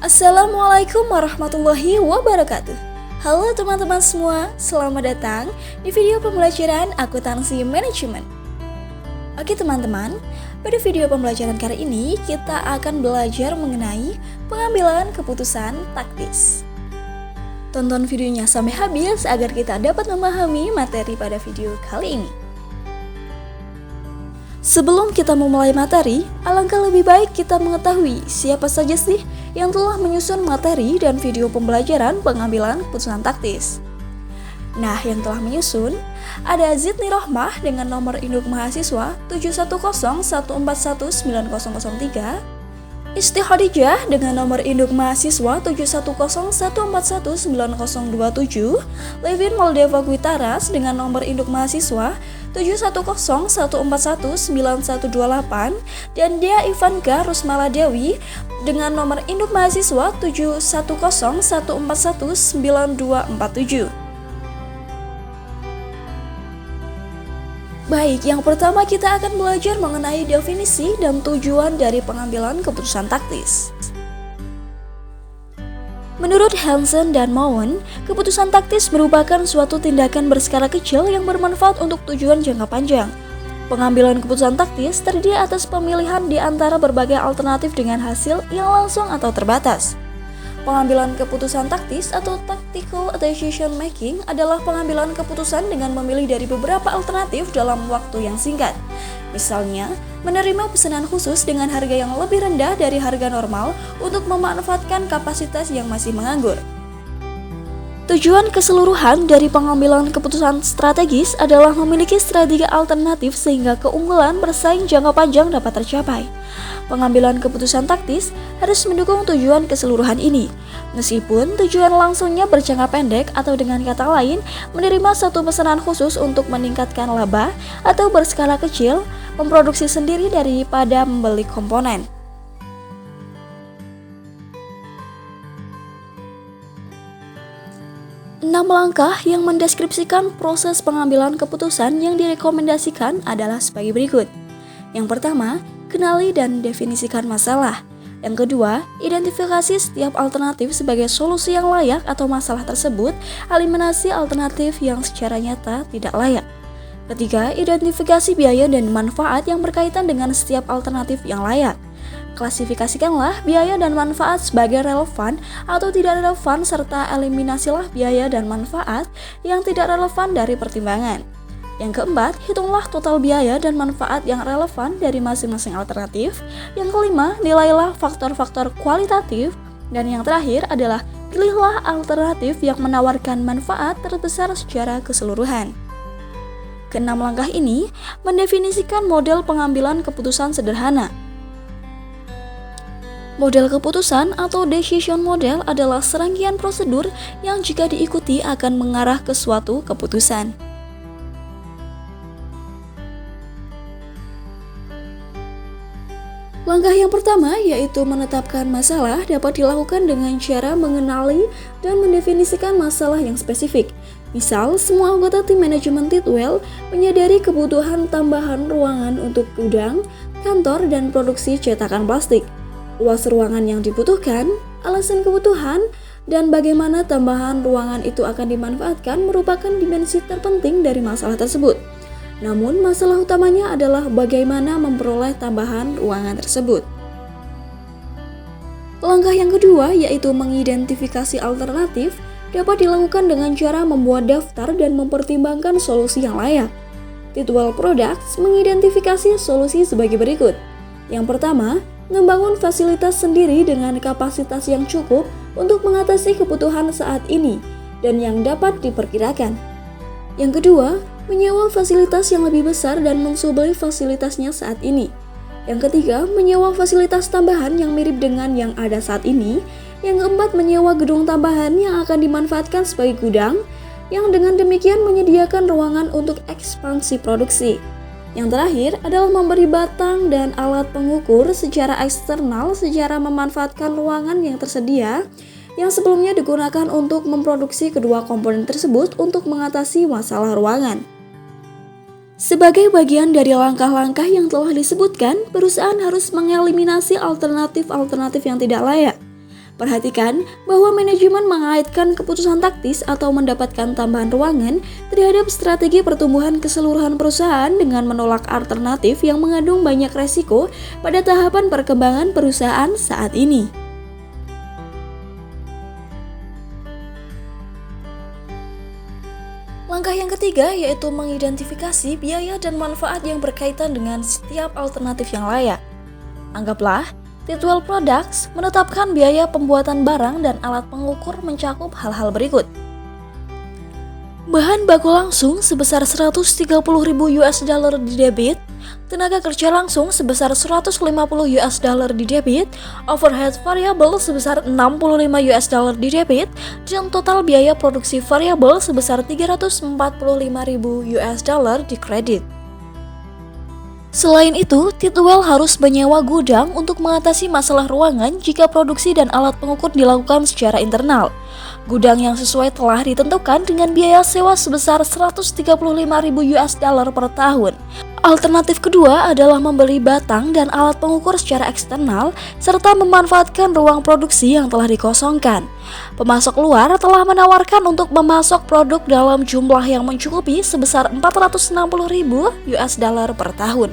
Assalamualaikum warahmatullahi wabarakatuh. Halo teman-teman semua, selamat datang di video pembelajaran akuntansi manajemen. Oke teman-teman, pada video pembelajaran kali ini kita akan belajar mengenai pengambilan keputusan taktis. Tonton videonya sampai habis agar kita dapat memahami materi pada video kali ini. Sebelum kita memulai materi, alangkah lebih baik kita mengetahui siapa saja sih yang telah menyusun materi dan video pembelajaran pengambilan keputusan taktis. Nah, yang telah menyusun ada Zidni Rohmah dengan nomor induk mahasiswa 71014190003, Isti Khadijah dengan nomor induk mahasiswa 71014190027, Levin Moldeva Guitaras dengan nomor induk mahasiswa 71014191128, dan Dea Ivanka Rusmala Dewi dengan nomor induk mahasiswa 71014199247. Baik, yang pertama kita akan belajar mengenai definisi dan tujuan dari pengambilan keputusan taktis. Menurut Hansen dan Mowen, keputusan taktis merupakan suatu tindakan berskala kecil yang bermanfaat untuk tujuan jangka panjang. Pengambilan keputusan taktis terdiri atas pemilihan di antara berbagai alternatif dengan hasil yang langsung atau terbatas. Pengambilan keputusan taktis atau tactical decision making adalah pengambilan keputusan dengan memilih dari beberapa alternatif dalam waktu yang singkat. Misalnya, menerima pesanan khusus dengan harga yang lebih rendah dari harga normal untuk memanfaatkan kapasitas yang masih menganggur. Tujuan keseluruhan dari pengambilan keputusan strategis adalah memiliki strategi alternatif sehingga keunggulan bersaing jangka panjang dapat tercapai. Pengambilan keputusan taktis harus mendukung tujuan keseluruhan ini, meskipun tujuan langsungnya berjangka pendek atau dengan kata lain menerima satu pesanan khusus untuk meningkatkan laba atau berskala kecil, memproduksi sendiri daripada membeli komponen. Enam langkah yang mendeskripsikan proses pengambilan keputusan yang direkomendasikan adalah sebagai berikut. Yang pertama, kenali dan definisikan masalah. Yang kedua, identifikasi setiap alternatif sebagai solusi yang layak atau masalah tersebut, eliminasi alternatif yang secara nyata tidak layak. Ketiga, identifikasi biaya dan manfaat yang berkaitan dengan setiap alternatif yang layak. Klasifikasikanlah biaya dan manfaat sebagai relevan atau tidak relevan serta eliminasilah biaya dan manfaat yang tidak relevan dari pertimbangan. Yang keempat, hitunglah total biaya dan manfaat yang relevan dari masing-masing alternatif. Yang kelima, nilailah faktor-faktor kualitatif. Dan yang terakhir adalah pilihlah alternatif yang menawarkan manfaat terbesar secara keseluruhan. Keenam langkah ini mendefinisikan model pengambilan keputusan sederhana. Model keputusan atau decision model adalah serangkaian prosedur yang jika diikuti akan mengarah ke suatu keputusan. Langkah yang pertama yaitu menetapkan masalah dapat dilakukan dengan cara mengenali dan mendefinisikan masalah yang spesifik. Misal, semua anggota tim manajemen Tidwell menyadari kebutuhan tambahan ruangan untuk gudang, kantor, dan produksi cetakan plastik. Luas ruangan yang dibutuhkan, alasan kebutuhan, dan bagaimana tambahan ruangan itu akan dimanfaatkan merupakan dimensi terpenting dari masalah tersebut. Namun, masalah utamanya adalah bagaimana memperoleh tambahan ruangan tersebut. Langkah yang kedua yaitu mengidentifikasi alternatif dapat dilakukan dengan cara membuat daftar dan mempertimbangkan solusi yang layak. Tidwell Products mengidentifikasi solusi sebagai berikut. Yang pertama, membangun fasilitas sendiri dengan kapasitas yang cukup untuk mengatasi kebutuhan saat ini dan yang dapat diperkirakan. Yang kedua, menyewa fasilitas yang lebih besar dan mensubeli fasilitasnya saat ini. Yang ketiga, menyewa fasilitas tambahan yang mirip dengan yang ada saat ini. Yang keempat, menyewa gedung tambahan yang akan dimanfaatkan sebagai gudang, yang dengan demikian menyediakan ruangan untuk ekspansi produksi. Yang terakhir adalah memberi batang dan alat pengukur secara eksternal secara memanfaatkan ruangan yang tersedia yang sebelumnya digunakan untuk memproduksi kedua komponen tersebut untuk mengatasi masalah ruangan. Sebagai bagian dari langkah-langkah yang telah disebutkan, perusahaan harus mengeliminasi alternatif-alternatif yang tidak layak. Perhatikan bahwa manajemen mengaitkan keputusan taktis atau mendapatkan tambahan ruangan terhadap strategi pertumbuhan keseluruhan perusahaan dengan menolak alternatif yang mengandung banyak resiko pada tahapan perkembangan perusahaan saat ini. Langkah yang ketiga yaitu mengidentifikasi biaya dan manfaat yang berkaitan dengan setiap alternatif yang layak. Anggaplah Titwell Products menetapkan biaya pembuatan barang dan alat pengukur mencakup hal-hal berikut. Bahan baku langsung sebesar 130.000 US dollar di debit, tenaga kerja langsung sebesar 150 US dollar di debit, overhead variabel sebesar 65 US dollar di debit, dan total biaya produksi variabel sebesar 345.000 US dollar di kredit. Selain itu, Titwell harus menyewa gudang untuk mengatasi masalah ruangan jika produksi dan alat pengukur dilakukan secara internal. Gudang yang sesuai telah ditentukan dengan biaya sewa sebesar 135.000 US dollar per tahun. Alternatif kedua adalah membeli batang dan alat pengukur secara eksternal serta memanfaatkan ruang produksi yang telah dikosongkan. Pemasok luar telah menawarkan untuk memasok produk dalam jumlah yang mencukupi sebesar 460.000 US dollar per tahun.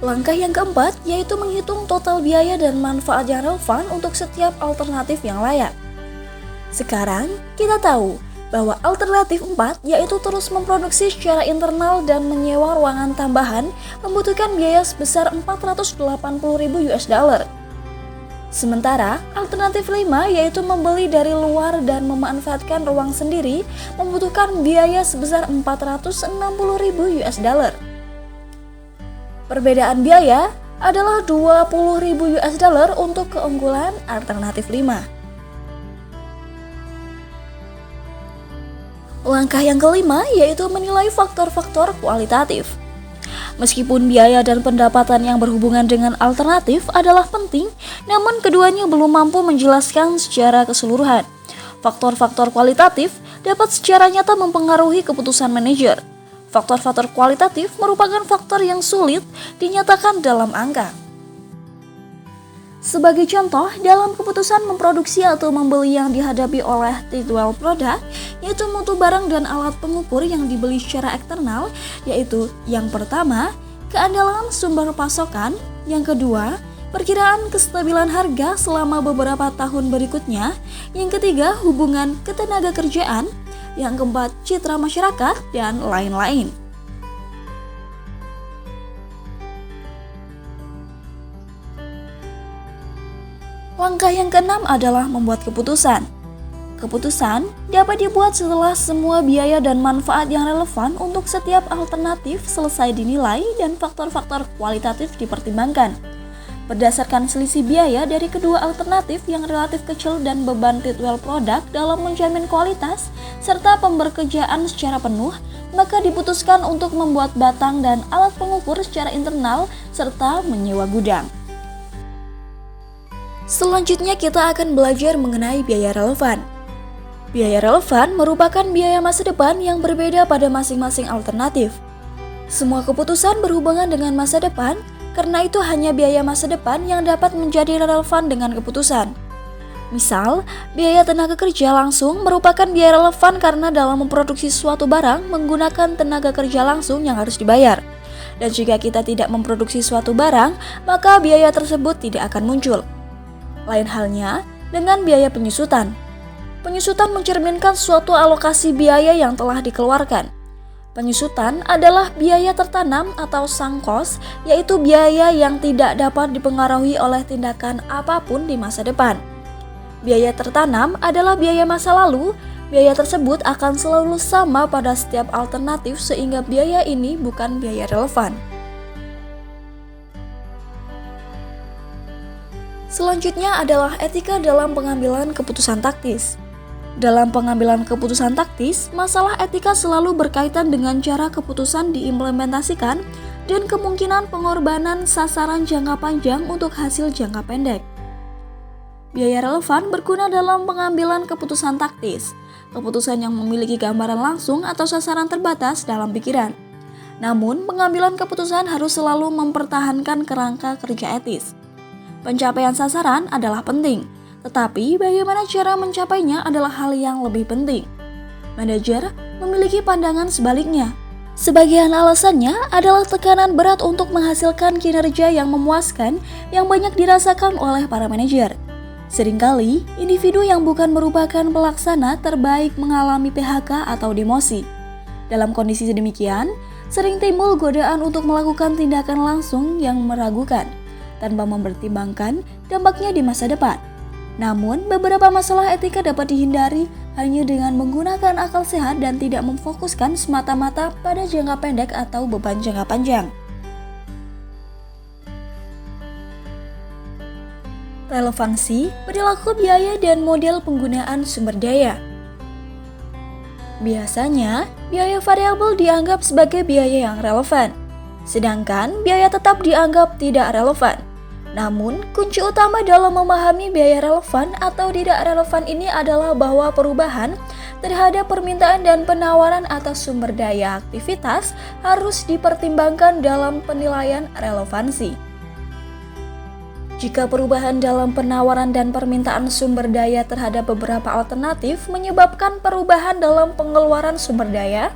Langkah yang keempat yaitu menghitung total biaya dan manfaat yang relevan untuk setiap alternatif yang layak. Sekarang kita tahu bahwa alternatif 4 yaitu terus memproduksi secara internal dan menyewa ruangan tambahan membutuhkan biaya sebesar 480.000 US dollar. Sementara alternatif 5 yaitu membeli dari luar dan memanfaatkan ruang sendiri membutuhkan biaya sebesar 460.000 US dollar. Perbedaan biaya adalah 20.000 US dollar untuk keunggulan alternatif 5. Langkah yang kelima yaitu menilai faktor-faktor kualitatif. Meskipun biaya dan pendapatan yang berhubungan dengan alternatif adalah penting, namun keduanya belum mampu menjelaskan secara keseluruhan. Faktor-faktor kualitatif dapat secara nyata mempengaruhi keputusan manajer. Faktor-faktor kualitatif merupakan faktor yang sulit dinyatakan dalam angka. Sebagai contoh, dalam keputusan memproduksi atau membeli yang dihadapi oleh Titwell Product, yaitu mutu barang dan alat pengukur yang dibeli secara eksternal, yaitu yang pertama, keandalan sumber pasokan, yang kedua, perkiraan kestabilan harga selama beberapa tahun berikutnya, yang ketiga, hubungan ketenaga kerjaan, yang keempat, citra masyarakat, dan lain-lain. Langkah yang keenam adalah membuat keputusan. Keputusan dapat dibuat setelah semua biaya dan manfaat yang relevan untuk setiap alternatif selesai dinilai dan faktor-faktor kualitatif dipertimbangkan. Berdasarkan selisih biaya dari kedua alternatif yang relatif kecil dan beban Titwell Product dalam menjamin kualitas serta pembekerjaan secara penuh, maka diputuskan untuk membuat batang dan alat pengukur secara internal serta menyewa gudang. Selanjutnya kita akan belajar mengenai biaya relevan. Biaya relevan merupakan biaya masa depan yang berbeda pada masing-masing alternatif. Semua keputusan berhubungan dengan masa depan, karena itu hanya biaya masa depan yang dapat menjadi relevan dengan keputusan. Misal, biaya tenaga kerja langsung merupakan biaya relevan karena dalam memproduksi suatu barang menggunakan tenaga kerja langsung yang harus dibayar. Dan jika kita tidak memproduksi suatu barang, maka biaya tersebut tidak akan muncul. Lain halnya dengan biaya penyusutan. Penyusutan mencerminkan suatu alokasi biaya yang telah dikeluarkan. Penyusutan adalah biaya tertanam atau sunk cost, yaitu biaya yang tidak dapat dipengaruhi oleh tindakan apapun di masa depan. Biaya tertanam adalah biaya masa lalu. Biaya tersebut akan selalu sama pada setiap alternatif sehingga biaya ini bukan biaya relevan. Selanjutnya adalah etika dalam pengambilan keputusan taktis. Dalam pengambilan keputusan taktis, masalah etika selalu berkaitan dengan cara keputusan diimplementasikan dan kemungkinan pengorbanan sasaran jangka panjang untuk hasil jangka pendek. Biaya relevan berguna dalam pengambilan keputusan taktis, keputusan yang memiliki gambaran langsung atau sasaran terbatas dalam pikiran. Namun, pengambilan keputusan harus selalu mempertahankan kerangka kerja etis. Pencapaian sasaran adalah penting, tetapi bagaimana cara mencapainya adalah hal yang lebih penting. Manajer memiliki pandangan sebaliknya. Sebagian alasannya adalah tekanan berat untuk menghasilkan kinerja yang memuaskan yang banyak dirasakan oleh para manajer. Seringkali, individu yang bukan merupakan pelaksana terbaik mengalami PHK atau demosi. Dalam kondisi sedemikian, sering timbul godaan untuk melakukan tindakan langsung yang meragukan, tanpa mempertimbangkan dampaknya di masa depan. Namun, beberapa masalah etika dapat dihindari hanya dengan menggunakan akal sehat dan tidak memfokuskan semata-mata pada jangka pendek atau beban jangka panjang. Relevansi, perilaku biaya dan model penggunaan sumber daya. Biasanya, biaya variabel dianggap sebagai biaya yang relevan, sedangkan biaya tetap dianggap tidak relevan. Namun, kunci utama dalam memahami biaya relevan atau tidak relevan ini adalah bahwa perubahan terhadap permintaan dan penawaran atas sumber daya aktivitas harus dipertimbangkan dalam penilaian relevansi. Jika perubahan dalam penawaran dan permintaan sumber daya terhadap beberapa alternatif menyebabkan perubahan dalam pengeluaran sumber daya,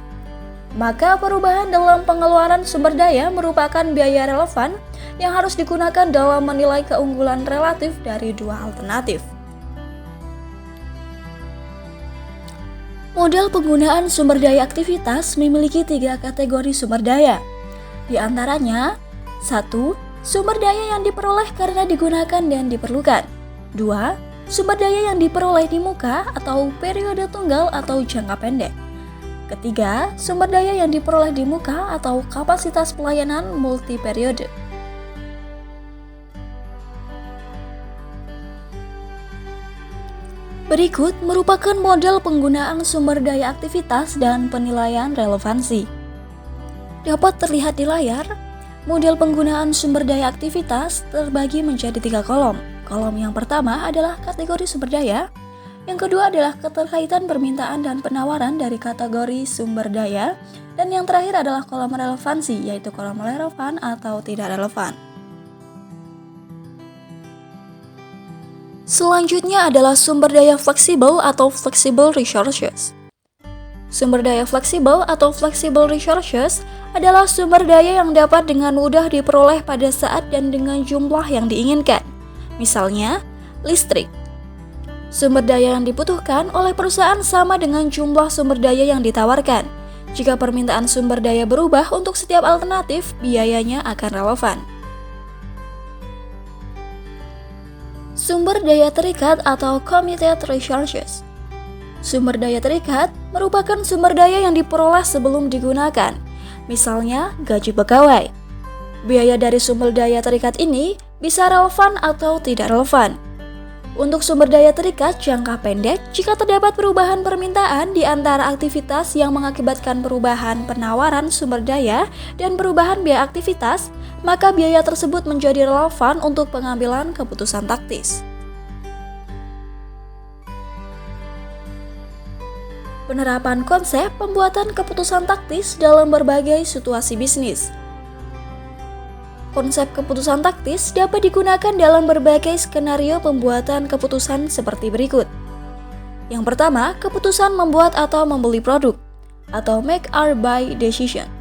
maka perubahan dalam pengeluaran sumber daya merupakan biaya relevan yang harus digunakan dalam menilai keunggulan relatif dari dua alternatif. Model penggunaan sumber daya aktivitas memiliki 3 kategori sumber daya. Di antaranya, 1. Sumber daya yang diperoleh karena digunakan dan diperlukan. 2. Sumber daya yang diperoleh di muka atau periode tunggal atau jangka pendek. Ketiga, sumber daya yang diperoleh di muka atau kapasitas pelayanan multi periode. Berikut merupakan model penggunaan sumber daya aktivitas dan penilaian relevansi. Dapat terlihat di layar, model penggunaan sumber daya aktivitas terbagi menjadi 3 kolom. Kolom yang pertama adalah kategori sumber daya, yang kedua adalah keterkaitan permintaan dan penawaran dari kategori sumber daya, dan yang terakhir adalah kolom relevansi, yaitu kolom relevan atau tidak relevan. Selanjutnya adalah sumber daya fleksibel atau flexible resources. Sumber daya fleksibel atau flexible resources adalah sumber daya yang dapat dengan mudah diperoleh pada saat dan dengan jumlah yang diinginkan. Misalnya, listrik. Sumber daya yang dibutuhkan oleh perusahaan sama dengan jumlah sumber daya yang ditawarkan. Jika permintaan sumber daya berubah untuk setiap alternatif, biayanya akan relevan. Sumber daya terikat atau committed resources. Sumber daya terikat merupakan sumber daya yang diperoleh sebelum digunakan, misalnya gaji pegawai. Biaya dari sumber daya terikat ini bisa relevan atau tidak relevan. Untuk sumber daya terikat jangka pendek, jika terdapat perubahan permintaan di antara aktivitas yang mengakibatkan perubahan penawaran sumber daya dan perubahan biaya aktivitas, maka biaya tersebut menjadi relevan untuk pengambilan keputusan taktis. Penerapan konsep pembuatan keputusan taktis dalam berbagai situasi bisnis. Konsep keputusan taktis dapat digunakan dalam berbagai skenario pembuatan keputusan seperti berikut. Yang pertama, keputusan membuat atau membeli produk, atau make or buy decision.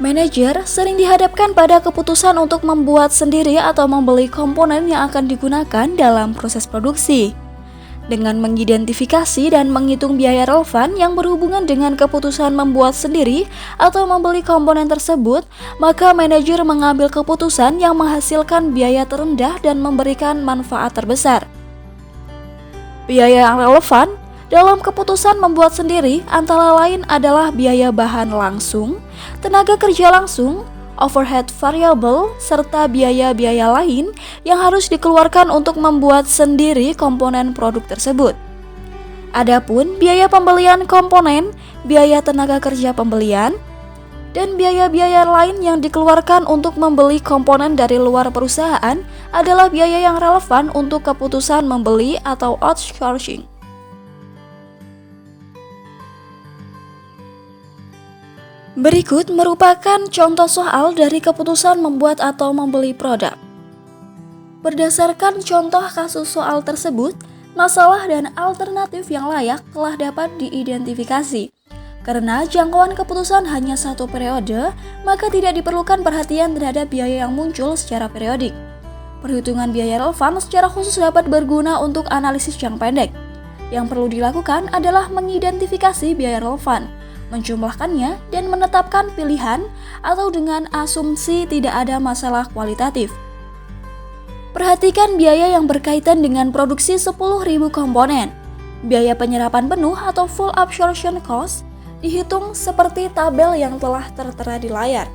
Manajer sering dihadapkan pada keputusan untuk membuat sendiri atau membeli komponen yang akan digunakan dalam proses produksi. Dengan mengidentifikasi dan menghitung biaya relevan yang berhubungan dengan keputusan membuat sendiri atau membeli komponen tersebut, maka manajer mengambil keputusan yang menghasilkan biaya terendah dan memberikan manfaat terbesar. Biaya yang relevan dalam keputusan membuat sendiri antara lain adalah biaya bahan langsung, tenaga kerja langsung, overhead variable, serta biaya-biaya lain yang harus dikeluarkan untuk membuat sendiri komponen produk tersebut. Adapun biaya pembelian komponen, biaya tenaga kerja pembelian, dan biaya-biaya lain yang dikeluarkan untuk membeli komponen dari luar perusahaan adalah biaya yang relevan untuk keputusan membeli atau outsourcing. Berikut merupakan contoh soal dari keputusan membuat atau membeli produk. Berdasarkan contoh kasus soal tersebut, masalah dan alternatif yang layak telah dapat diidentifikasi. Karena jangkauan keputusan hanya satu periode, maka tidak diperlukan perhatian terhadap biaya yang muncul secara periodik. Perhitungan biaya relevan secara khusus dapat berguna untuk analisis jangka pendek. Yang perlu dilakukan adalah mengidentifikasi biaya relevan, menjumlahkannya, dan menetapkan pilihan atau dengan asumsi tidak ada masalah kualitatif. Perhatikan biaya yang berkaitan dengan produksi 10.000 komponen. Biaya penyerapan penuh atau full absorption cost dihitung seperti tabel yang telah tertera di layar.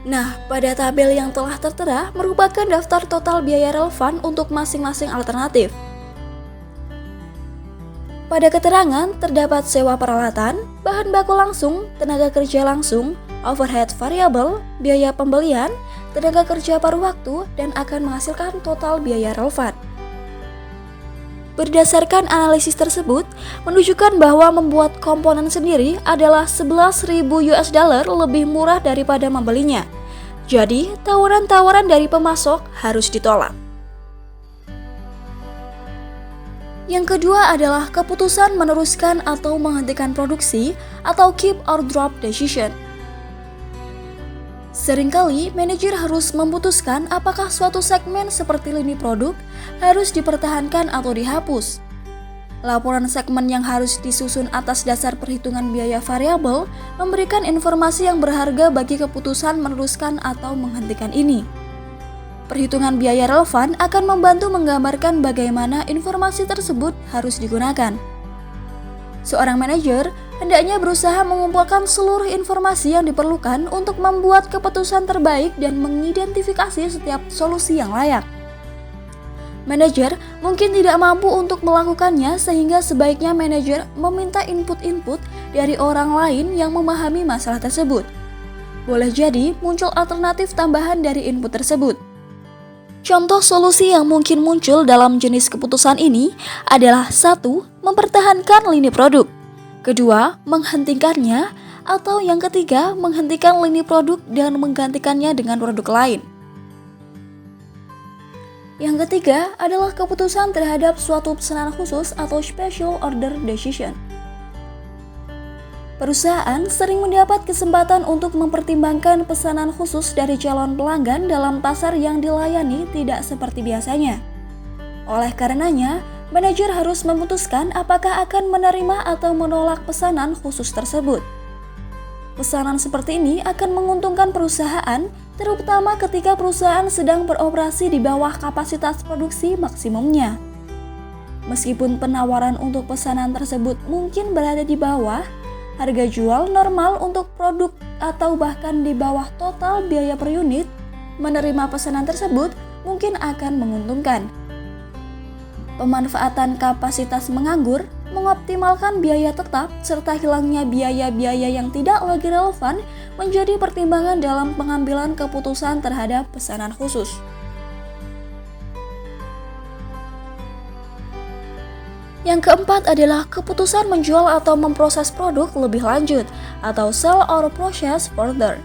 Nah, pada tabel yang telah tertera merupakan daftar total biaya relevan untuk masing-masing alternatif. Pada keterangan terdapat sewa peralatan, bahan baku langsung, tenaga kerja langsung, overhead variabel, biaya pembelian, tenaga kerja paruh waktu, dan akan menghasilkan total biaya relevan. Berdasarkan analisis tersebut, menunjukkan bahwa membuat komponen sendiri adalah 11.000 US dollar lebih murah daripada membelinya. Jadi, tawaran-tawaran dari pemasok harus ditolak. Yang kedua adalah keputusan meneruskan atau menghentikan produksi atau keep or drop decision. Seringkali, manajer harus memutuskan apakah suatu segmen seperti lini produk harus dipertahankan atau dihapus. Laporan segmen yang harus disusun atas dasar perhitungan biaya variabel memberikan informasi yang berharga bagi keputusan meneruskan atau menghentikan ini. Perhitungan biaya relevan akan membantu menggambarkan bagaimana informasi tersebut harus digunakan. Seorang manajer hendaknya berusaha mengumpulkan seluruh informasi yang diperlukan untuk membuat keputusan terbaik dan mengidentifikasi setiap solusi yang layak. Manajer mungkin tidak mampu untuk melakukannya sehingga sebaiknya manajer meminta input-input dari orang lain yang memahami masalah tersebut. Boleh jadi muncul alternatif tambahan dari input tersebut. Contoh solusi yang mungkin muncul dalam jenis keputusan ini adalah 1. Mempertahankan lini produk, 2. Menghentikannya, atau yang ketiga, menghentikan lini produk dan menggantikannya dengan produk lain. Yang ketiga adalah keputusan terhadap suatu pesanan khusus atau special order decision. Perusahaan sering mendapat kesempatan untuk mempertimbangkan pesanan khusus dari calon pelanggan dalam pasar yang dilayani tidak seperti biasanya. Oleh karenanya, manajer harus memutuskan apakah akan menerima atau menolak pesanan khusus tersebut. Pesanan seperti ini akan menguntungkan perusahaan, terutama ketika perusahaan sedang beroperasi di bawah kapasitas produksi maksimumnya. Meskipun penawaran untuk pesanan tersebut mungkin berada di bawah harga jual normal untuk produk atau bahkan di bawah total biaya per unit, menerima pesanan tersebut mungkin akan menguntungkan. Pemanfaatan kapasitas menganggur, mengoptimalkan biaya tetap, serta hilangnya biaya-biaya yang tidak lagi relevan menjadi pertimbangan dalam pengambilan keputusan terhadap pesanan khusus. Yang keempat adalah keputusan menjual atau memproses produk lebih lanjut atau sell or process further.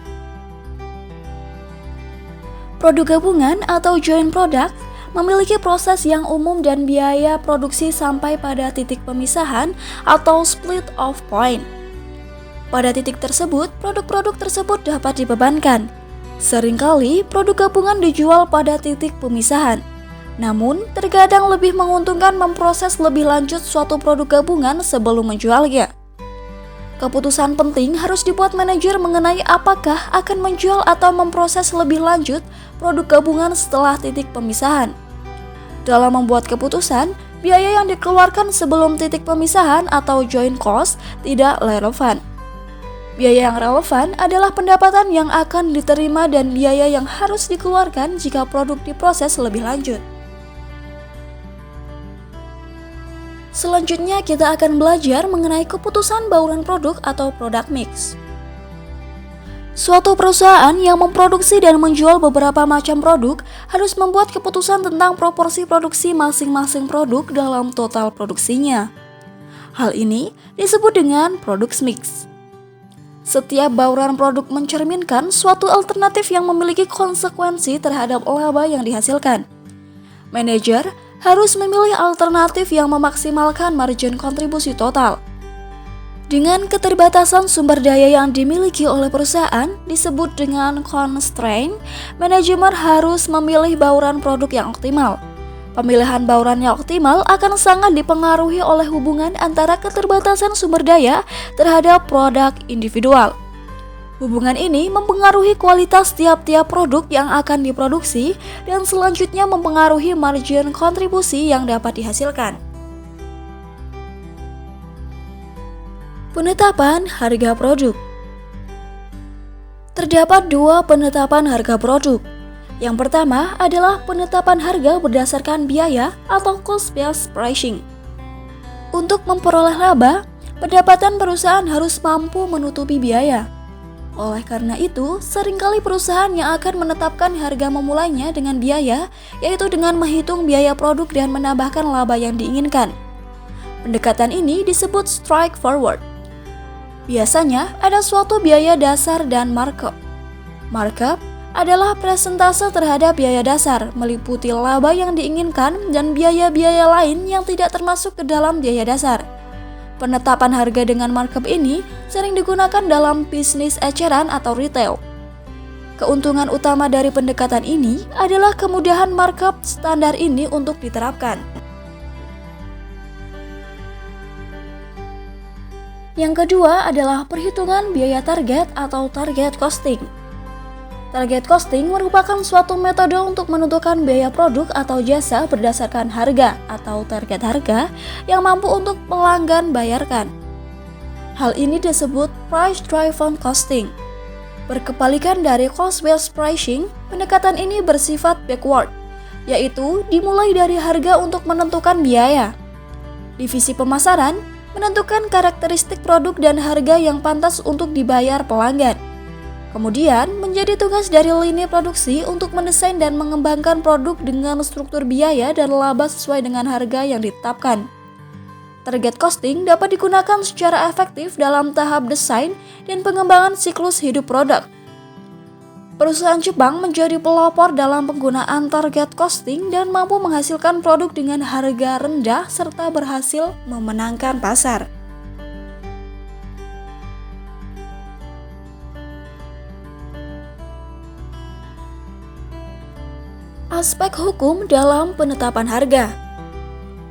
Produk gabungan atau joint product memiliki proses yang umum dan biaya produksi sampai pada titik pemisahan atau split off point. Pada titik tersebut, produk-produk tersebut dapat dibebankan. Seringkali produk gabungan dijual pada titik pemisahan. Namun, terkadang lebih menguntungkan memproses lebih lanjut suatu produk gabungan sebelum menjualnya. Keputusan penting harus dibuat manajer mengenai apakah akan menjual atau memproses lebih lanjut produk gabungan setelah titik pemisahan. Dalam membuat keputusan, biaya yang dikeluarkan sebelum titik pemisahan atau joint cost tidak relevan. Biaya yang relevan adalah pendapatan yang akan diterima dan biaya yang harus dikeluarkan jika produk diproses lebih lanjut. Selanjutnya kita akan belajar mengenai keputusan bauran produk atau product mix. Suatu perusahaan yang memproduksi dan menjual beberapa macam produk harus membuat keputusan tentang proporsi produksi masing-masing produk dalam total produksinya. Hal ini disebut dengan product mix. Setiap bauran produk mencerminkan suatu alternatif yang memiliki konsekuensi terhadap laba yang dihasilkan. Manajer harus memilih alternatif yang memaksimalkan margin kontribusi total. Dengan keterbatasan sumber daya yang dimiliki oleh perusahaan disebut dengan constraint, manajemen harus memilih bauran produk yang optimal. Pemilihan bauran yang optimal akan sangat dipengaruhi oleh hubungan antara keterbatasan sumber daya terhadap produk individual. Hubungan ini mempengaruhi kualitas tiap-tiap produk yang akan diproduksi dan selanjutnya mempengaruhi margin kontribusi yang dapat dihasilkan. Penetapan harga produk. Terdapat dua penetapan harga produk. Yang pertama adalah penetapan harga berdasarkan biaya atau cost-based pricing. Untuk memperoleh laba, pendapatan perusahaan harus mampu menutupi biaya. Oleh karena itu, seringkali perusahaan yang akan menetapkan harga memulainya dengan biaya, yaitu dengan menghitung biaya produk dan menambahkan laba yang diinginkan. Pendekatan ini disebut straightforward. Biasanya ada suatu biaya dasar dan markup. Markup adalah presentase terhadap biaya dasar, meliputi laba yang diinginkan dan biaya-biaya lain yang tidak termasuk ke dalam biaya dasar. Penetapan harga dengan markup ini sering digunakan dalam bisnis eceran atau retail. Keuntungan utama dari pendekatan ini adalah kemudahan markup standar ini untuk diterapkan. Yang kedua adalah perhitungan biaya target atau target costing. Target costing merupakan suatu metode untuk menentukan biaya produk atau jasa berdasarkan harga atau target harga yang mampu untuk pelanggan bayarkan. Hal ini disebut price-driven costing. Berkebalikan dari cost-based pricing, pendekatan ini bersifat backward, yaitu dimulai dari harga untuk menentukan biaya. Divisi pemasaran menentukan karakteristik produk dan harga yang pantas untuk dibayar pelanggan. Kemudian, menjadi tugas dari lini produksi untuk mendesain dan mengembangkan produk dengan struktur biaya dan laba sesuai dengan harga yang ditetapkan. Target costing dapat digunakan secara efektif dalam tahap desain dan pengembangan siklus hidup produk. Perusahaan Jepang menjadi pelopor dalam penggunaan target costing dan mampu menghasilkan produk dengan harga rendah serta berhasil memenangkan pasar. Aspek hukum dalam penetapan harga.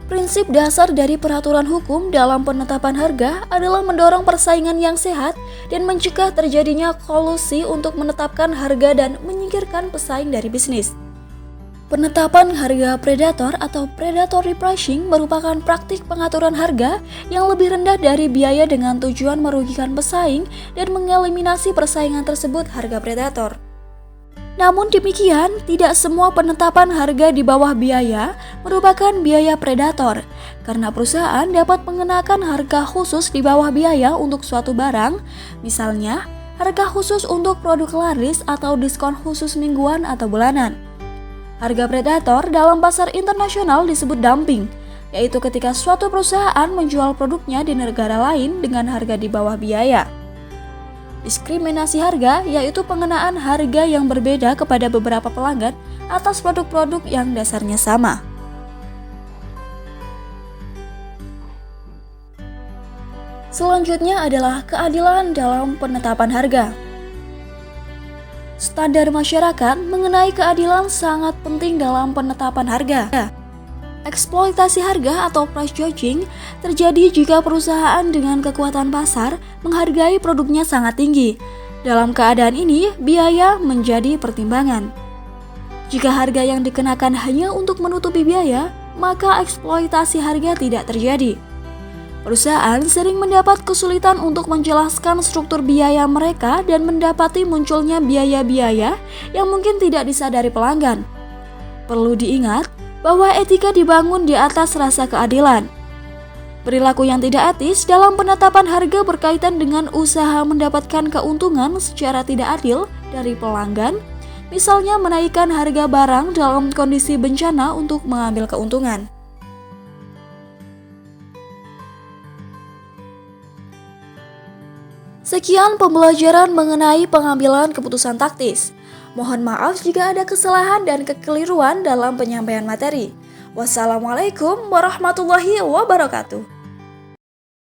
Prinsip dasar dari peraturan hukum dalam penetapan harga adalah mendorong persaingan yang sehat dan mencegah terjadinya kolusi untuk menetapkan harga dan menyingkirkan pesaing dari bisnis. Penetapan harga predator atau predatory pricing merupakan praktik pengaturan harga yang lebih rendah dari biaya dengan tujuan merugikan pesaing dan mengeliminasi persaingan tersebut harga predator. Namun demikian, tidak semua penetapan harga di bawah biaya merupakan biaya predator, karena perusahaan dapat mengenakan harga khusus di bawah biaya untuk suatu barang, misalnya harga khusus untuk produk laris atau diskon khusus mingguan atau bulanan. Harga predator dalam pasar internasional disebut dumping, yaitu ketika suatu perusahaan menjual produknya di negara lain dengan harga di bawah biaya. Diskriminasi harga yaitu pengenaan harga yang berbeda kepada beberapa pelanggan atas produk-produk yang dasarnya sama. Selanjutnya adalah keadilan dalam penetapan harga. Standar masyarakat mengenai keadilan sangat penting dalam penetapan harga. Eksploitasi harga atau price gouging terjadi jika perusahaan dengan kekuatan pasar menghargai produknya sangat tinggi. Dalam keadaan ini, biaya menjadi pertimbangan. Jika harga yang dikenakan hanya untuk menutupi biaya, maka eksploitasi harga tidak terjadi. Perusahaan sering mendapat kesulitan untuk menjelaskan struktur biaya mereka dan mendapati munculnya biaya-biaya yang mungkin tidak disadari pelanggan. Perlu diingat bahwa etika dibangun di atas rasa keadilan. Perilaku yang tidak etis dalam penetapan harga berkaitan dengan usaha mendapatkan keuntungan secara tidak adil dari pelanggan, misalnya menaikkan harga barang dalam kondisi bencana untuk mengambil keuntungan. Sekian pembelajaran mengenai pengambilan keputusan taktis. Mohon maaf jika ada kesalahan dan kekeliruan dalam penyampaian materi. Wassalamualaikum warahmatullahi wabarakatuh.